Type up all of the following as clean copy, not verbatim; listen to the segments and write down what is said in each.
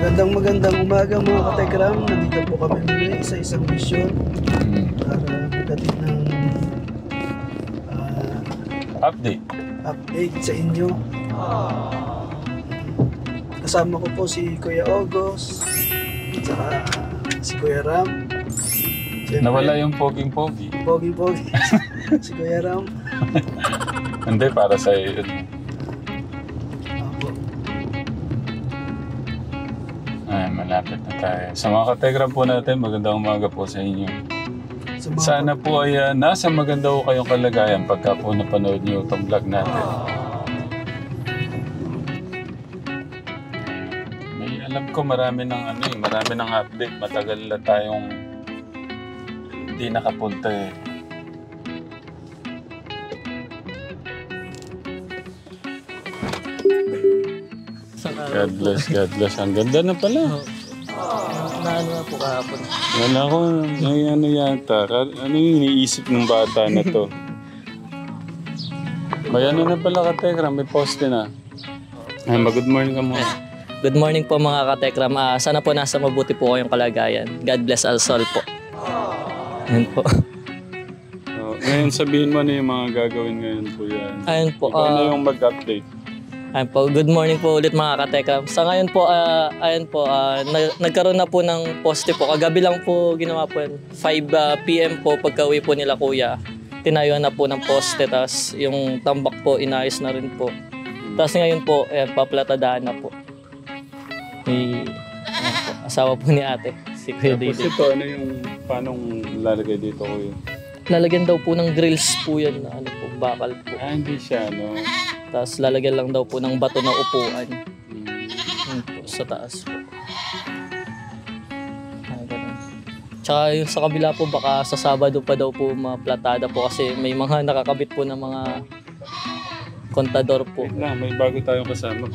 Magandang umaga mga katekram. Nandito po kami muli sa isang misyon para magdating ng update sa inyo. Kasama ko po si Kuya August at saka si Kuya Ram. Siyempre, nawala yung poging-pogi. Pogi si Kuya Ram. Hindi, para sa iyo. Ay, malapit na tayo. Sa mga kategram po natin, magandang umaga po sa inyo. Sana po ay nasa maganda po kayong kalagayan pagka po napanood niyo itong vlog natin. May alam ko marami ng marami ng update. Matagal na tayong hindi nakapunta eh. God bless, God bless. Ang ganda na pala. Naano na po kahapon. Wala ko, ano yata. Ano yung iniisip ng bata na to? May ano na pala katekram, may poste na. Ay, mag-good morning ka muna. Good morning po mga katekram. Sana po nasa mabuti po kayong kalagayan. God bless us all po. Ayun po. Ngayon sabihin mo na yung mga gagawin ngayon po yan. Ayun po. Ikaw na yung mag-update. Ayun po. Good morning po ulit mga katekram. Sa ngayon po, ayun po, nagkaroon na po ng poste po. Kagabi lang po ginawa po yan. 5 PM po pagka-uwi po nila kuya. Tinayuan na po ng poste. Tapos yung tambak po, inayos na rin po. Tapos ngayon po, ayan, paplatadaan na po. Ayun po, asawa po ni ate, si Kuya Tapos Didi. ito, ano yung, paano lalagay dito ko yun? Lalagyan daw po ng grills po yan na ano po, bakal po. Hindi siya, no? Tapos lalagyan lang daw po ng bato na upuan. Yun po, sa taas po. Ganun. Tsaka yung sa kabila po, baka sa Sabado pa daw po maplatada po kasi may mga nakakabit po ng mga kontador po. Wait lang, may bago tayong kasama.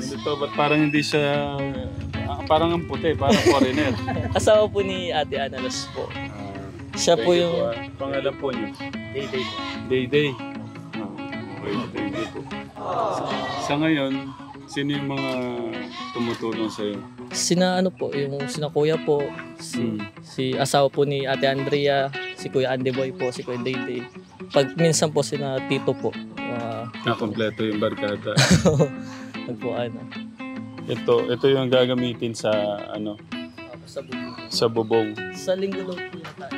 Ito, ba't parang hindi siya, parang ang puti, parang foreigner. Asawa po ni Ate Analos po. Siya po Thank you yung... po, pangalan po niyo? Day-day po. Day-day. Okay, Day-day po. Sa ngayon, sino yung mga tumutulong sa'yo? Sina ano po, yung sina kuya po, si asawa po ni Ate Andrea, si Kuya Andy Boy po, si Kuya Day-day. Pag minsan po sina Tito po. Kompleto yung barkada. Po ano. Ito yung gagamitin sa ano, Sa bubong. sa bubong. Sa linggo lang po yata.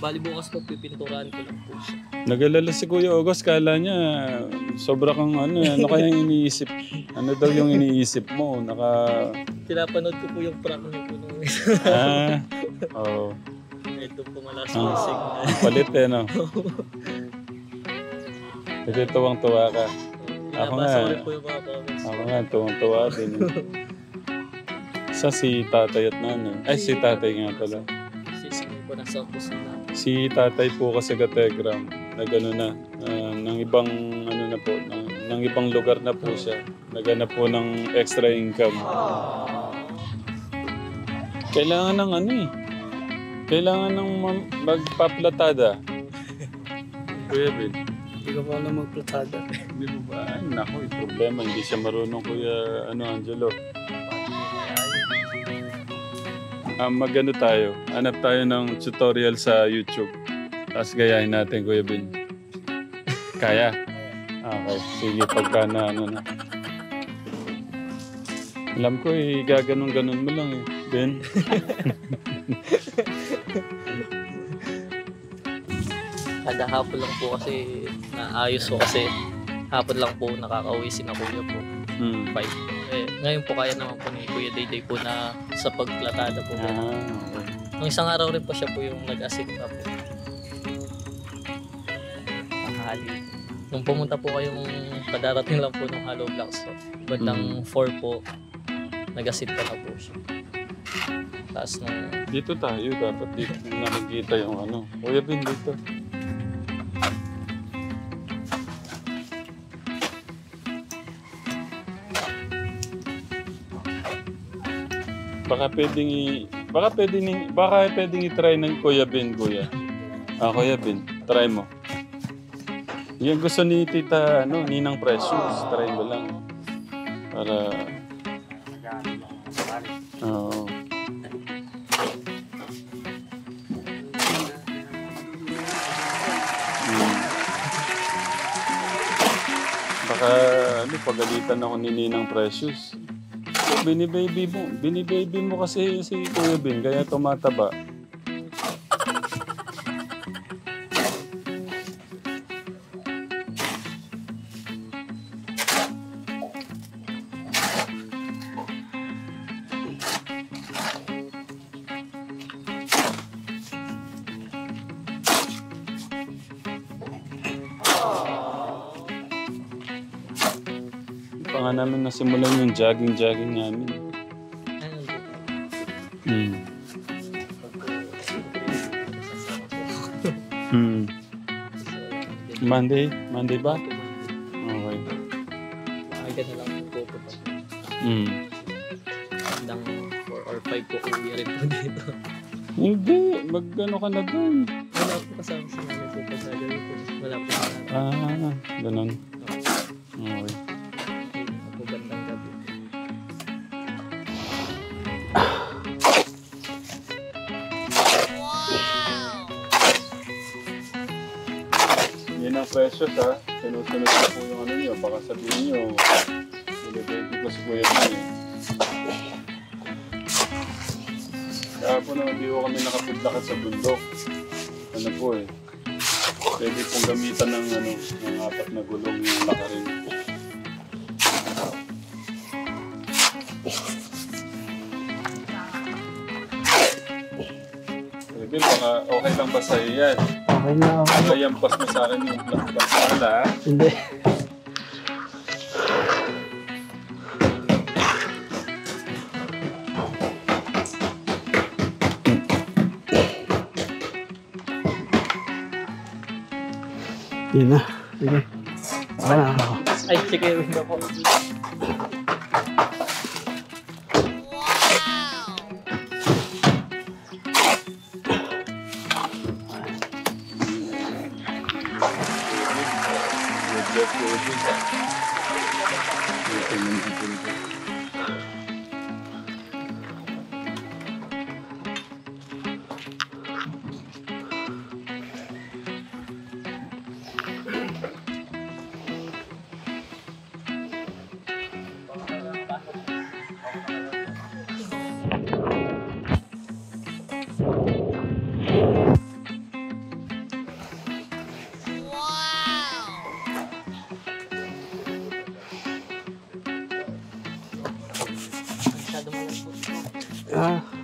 Bali bukas po pipinturahan ko lang po siya. Nag-alala si Kuya August, kala niya sobra kang ano kaya yung iniisip? Ano daw yung iniisip mo? Pinapanood ko po yung prank niyo po nung Oo. ito po malakas yung signal. Palit no? Kasi tuwang-tuwa ka. Ako nga. Po yung mga comments. Ako nga, tuwang-tuwa din. Si tatay at nanay. Ay, si tatay nga pala. Po nasa kusina. Si tatay po kasi kategram, nag-ano na, ng ibang, ano na po, ng ibang lugar na po siya. Naghanap po ng extra income. Kailangan ng ano eh. Kailangan ng magpaplatada. Kuya Ben. Hindi ko pa alam magplatada. Hindi mo ba? Ay, naku, problema. Hindi siya marunong Kuya Angelo. Mag-ano tayo. Hanap tayo ng tutorial sa YouTube. Tapos gayahin natin, Kuya Ben. Kaya? Okay. Sige, pagka na ano na. Alam ko gaganon-ganon mo lang eh. Ben. Kada hapon lang po kasi naayos ko kasi hapon lang po nakakauwi si na kuya po. 5. Ngayon po kaya naman po ni Kuya Day-day po na sa pagplatada po. Okay. Nung isang araw rin po siya po yung nag-assist na po. Tanghali. Nung pumunta po kayong padarating lang po ng Hollow Blocks. So, bandang 4 po, nag-assist pa na po siya. Taas na... Dito tayo. Dapat dito nakikita yung ano. Kuya Ben, dito. Baka pwedeng i-try ng Kuya Ben, Kuya. Kuya Ben, try mo. Yung gusto ni Tita, Ninang Precious, try mo lang. Para... Oo. Baka pagalitan ako ni Ninang Precious. Binibaby mo kasi si Kuya Ben, kaya tumataba. Pa nga namin nasimulan yung jogging namin. Monday ba? Okay. Nakagad na lang po po. Hanggang 4 or 5 po uwi rin po dito. Hindi, mag-ano ka na dun. Wala po kasama sa mga po pag nagawin po. Wala po sa Ganun. Okay. po gandang gabi. Yan ang Precious ha. Sinusunod ko po yung ano nyo. Baka sabihin nyo, binibaby ko si Kuya Ben. Kaya po na hindi ko kami nakapaglakat sa bundok. Ano po eh. Pwede pong gamitan ng ng 4 na gulong yung lakarin. Pwede, baka okay lang ba sa'yo yan? Okay na ako. Layampas mo sa akin yung plastic pala. Hindi. Yun na. Sige. Okay na ako. Ay, sige, na po.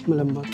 Malambot.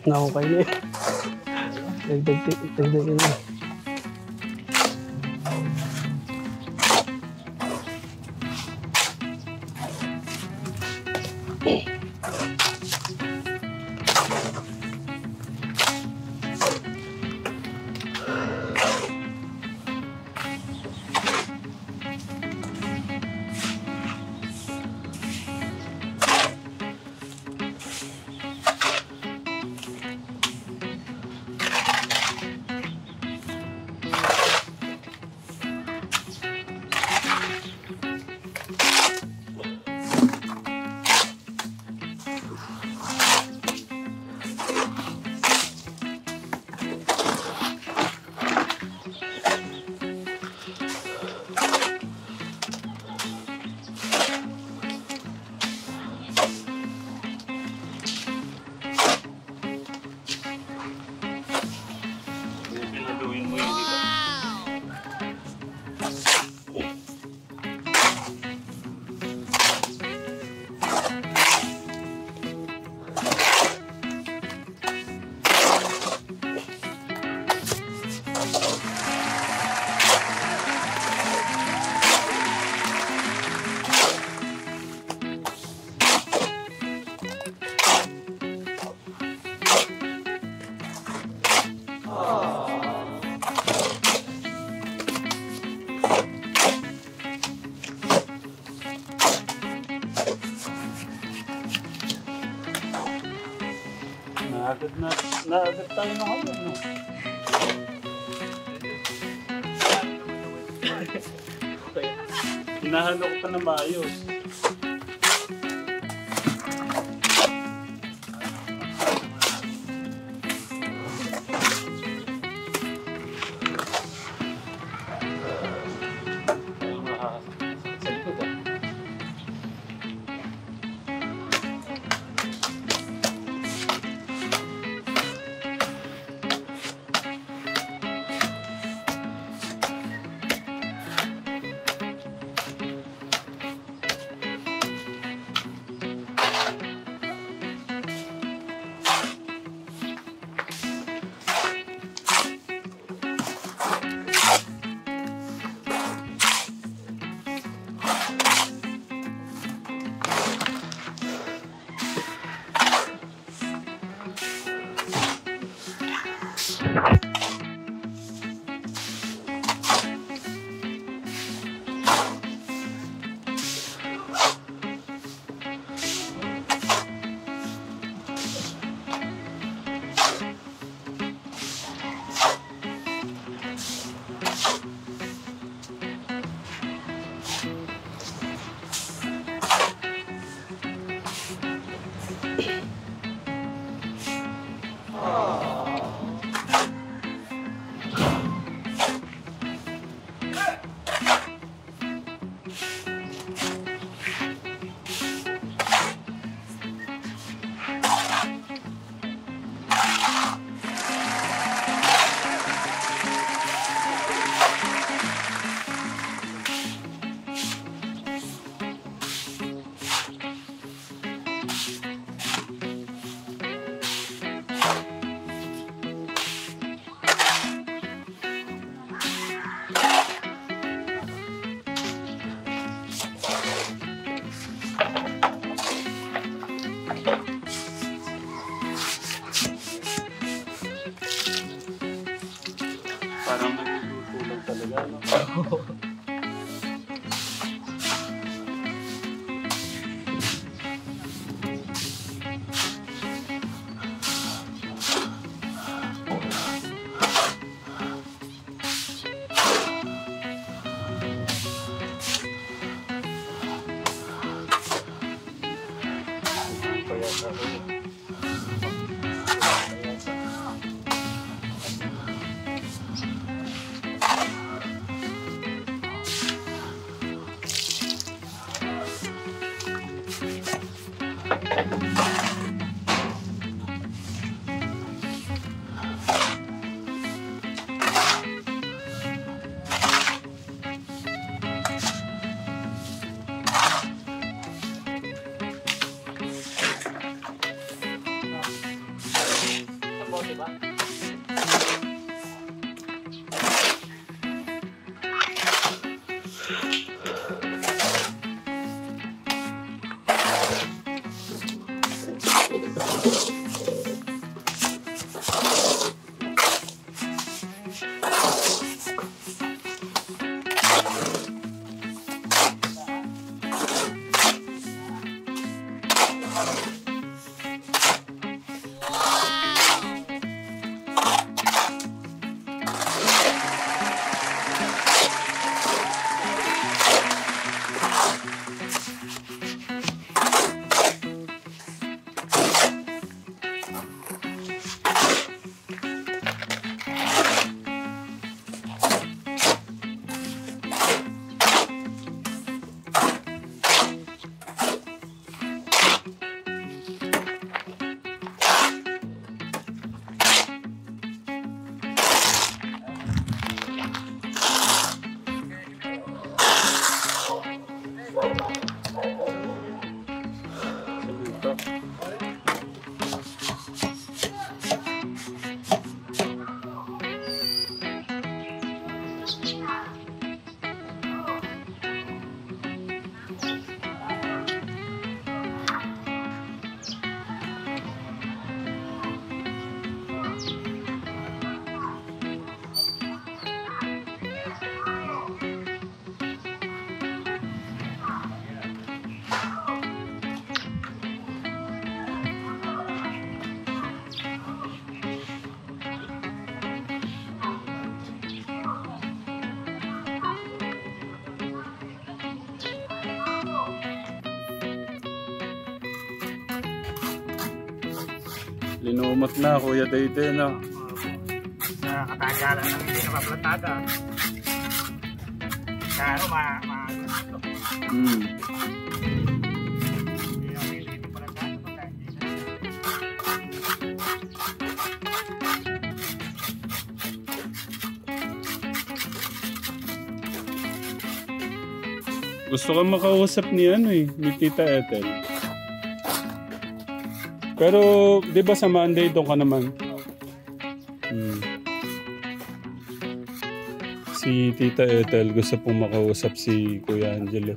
Nakukay na eh. Dagdagin na. haluin mo yun, di ba? Naagad tayo ng ano, no? Hinahalo ko pa na maayos. Sa likod, ah. Parang nagtutulog talaga, no? Kaya sabi ko, Linumot na, Kuya Dayday, no? Sa katagalan ng hindi napaplatada. Sa ano, Hmm. hindi na hindi napaplatada. Pagka hindi na. Gusto kang makausap ni ni Tita Ethel. Pero, di ba sa Monday doon ka naman? Si Tita Ethel gusto pong makausap si Kuya Angelo.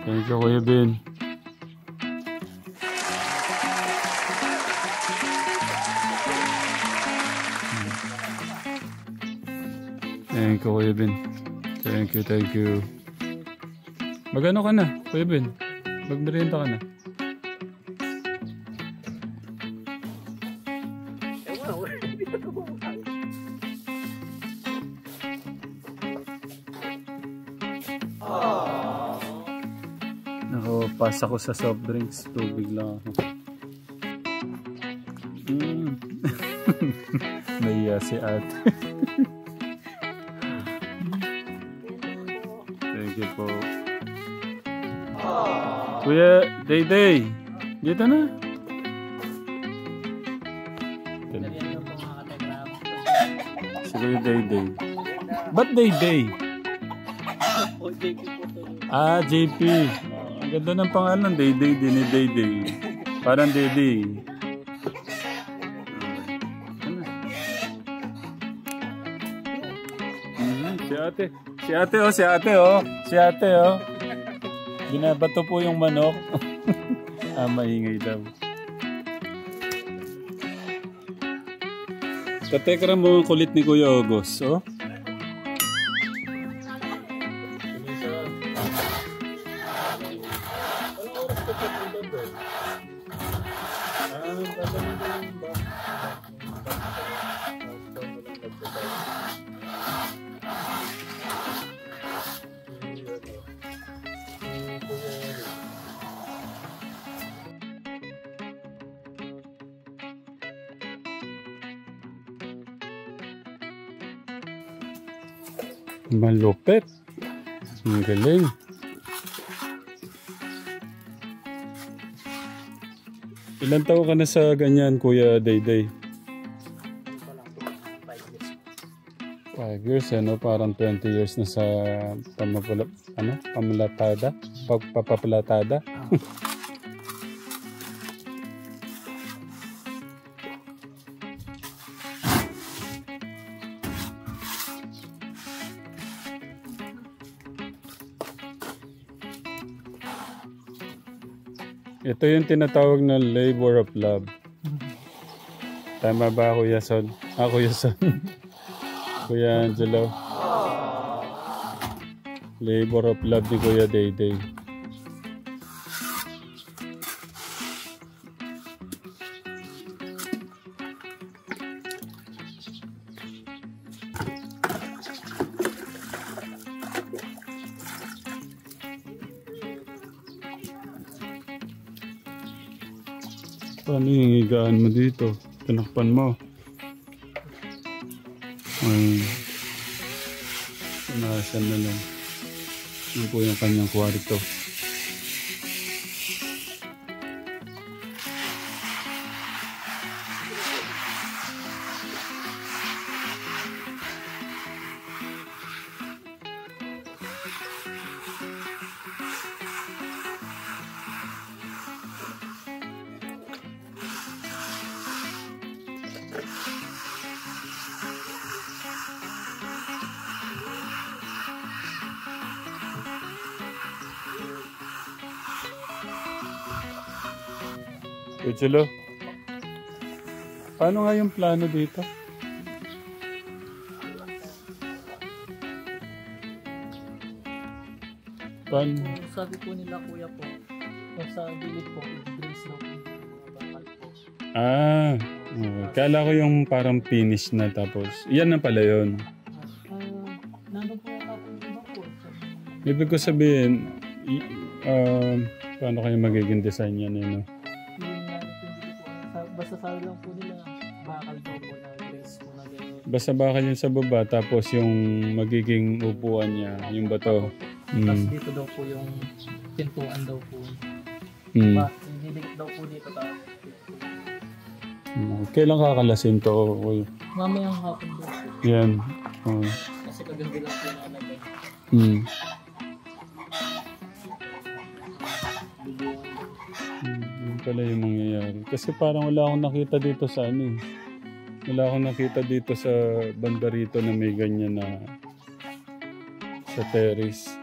Thank you, Kuya Ben. Thank you, Kuya Ben. Thank you. Magano ka na, Kuya Ben? Magmerienda ka na. Pass ako sa soft drinks. Tubig lang ako. Naiya si ate. Thank you po. Kuya Dayday, dito na. Si Kuya Dayday. Ba't Dayday? JP. Ang ganda ng pangalan, Dayday din ni Dayday. Parang Dayday. Si ate. Binabato po yung manok. Maingay daw. Katekra mo ang kulit ni Kuya August, oh. Malupit. Ang galing. Ilan taon ka na sa ganyan, Kuya Dayday? 5 years, ano? Parang 20 years na sa pamalatada? Papapalatada? Ito yung tinatawag na labor of love. Tama ba, Kuya Son? Kuya Son. Kuya Angelo. Labor of love ni Kuya Dayday. Paano yung higaan mo dito? Tinakpan mo. Ay, naasan na lang. Yan po yung kanyang kwarto. Kuchulo. Paano nga yung plano dito? Paano? Sabi po nila kuya po, kung sa gilid po, i-brace na po yung mga bakal po. Ah, okay. Kala ko yung parang finish na tapos. Yan na pala yun. Nandun po yung kapag iba po. Ibig ko sabihin, paano kayo magiging design yan, no? Yung hindi po, basta sabi lang po nila, bakal daw po na brace po na gano'n. Basta bakal yun sa baba, tapos yung magiging upuan niya, yung bato. Tapos dito daw po yung pintuan daw po. Mm. Didikit daw po dito tapos. Kailan kakalasin to? Kuya? Mamayang hapon daw po. Yan. Oh. Kasi kaganda lang po na nagay. Yun pala yung mangyayari. Kasi parang wala akong nakita dito sa ano eh. Wala akong nakita dito sa banda rito na may ganyan na sa terrace.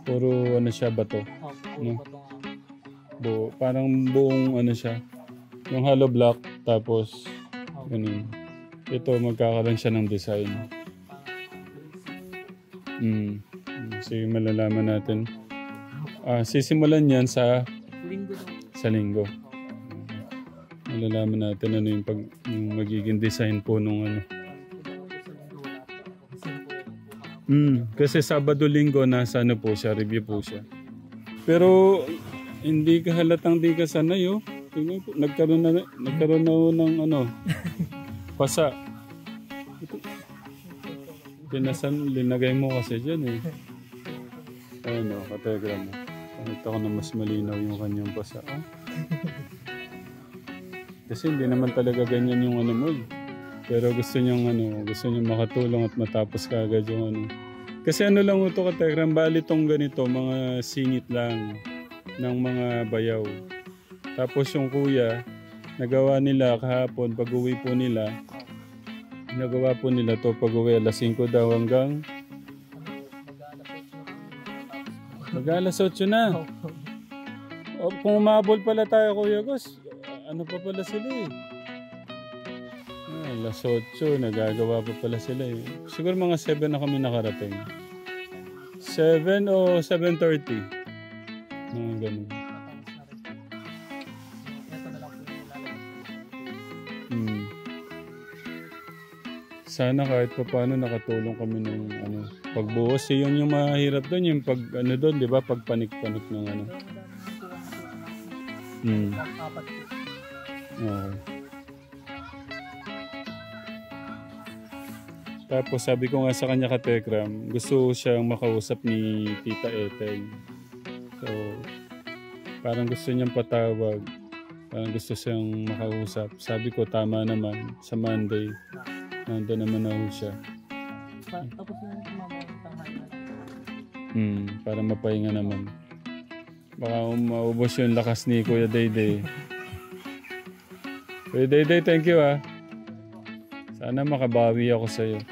Puro ano siya, bato. No? Parang buong ano siya. Yung hollow block, tapos ganun. Ito, magkakaroon siya ng design. Sige, malalaman natin. Sisimulan yan sa Linggo daw. sa linggo. Malalaman natin ano yung magiging design po nung ano. Kasi Sabado-Linggo nasa ano po siya, review po siya. Pero hindi ka halatang di ka sanay oh. Tingnan po, nagkaroon na ng ano, pasa. Linagay mo kasi dyan eh. Ayun o, kategram mo. Nakita ko na mas malinaw yung kanyang pasa. Oh. Kasi hindi naman talaga ganyan yung ano mo eh. Pero gusto niyang makatulong at matapos kaagad yung ano. Kasi ano lang ito kategram, bali tong ganito, mga singit lang ng mga bayaw. Tapos yung kuya, nagawa nila kahapon, pag-uwi po nila, nagawa po nila to pag-uwi alas 5 daw hanggang mag-alas 8 na. O, kung umabol pala tayo Kuya Gus, ano pa pala sila eh. Alas 8, nagagawa pa pala sila eh. Siguro mga 7 na kami nakarating. 7 o 7:30. Mga ganun. Sana kahit pa paano nakatulong kami ng ano, pagbuhos. Yun yung mahirap doon, yung pag ano doon, di ba? Pag panik-panik ng ano. Okay. Tapos sabi ko nga sa kanya katekram, gusto siyang makausap ni Tita Ethel. So, parang gusto niyang patawag. Parang gusto siyang makausap. Sabi ko tama naman sa Monday. Nandun naman ako siya. Tapos na mamaya tanghali. Para mapahinga naman. Baka maubos yung lakas ni Kuya Dayday. Kuya Dayday, thank you ah. Sana makabawi ako sa'yo.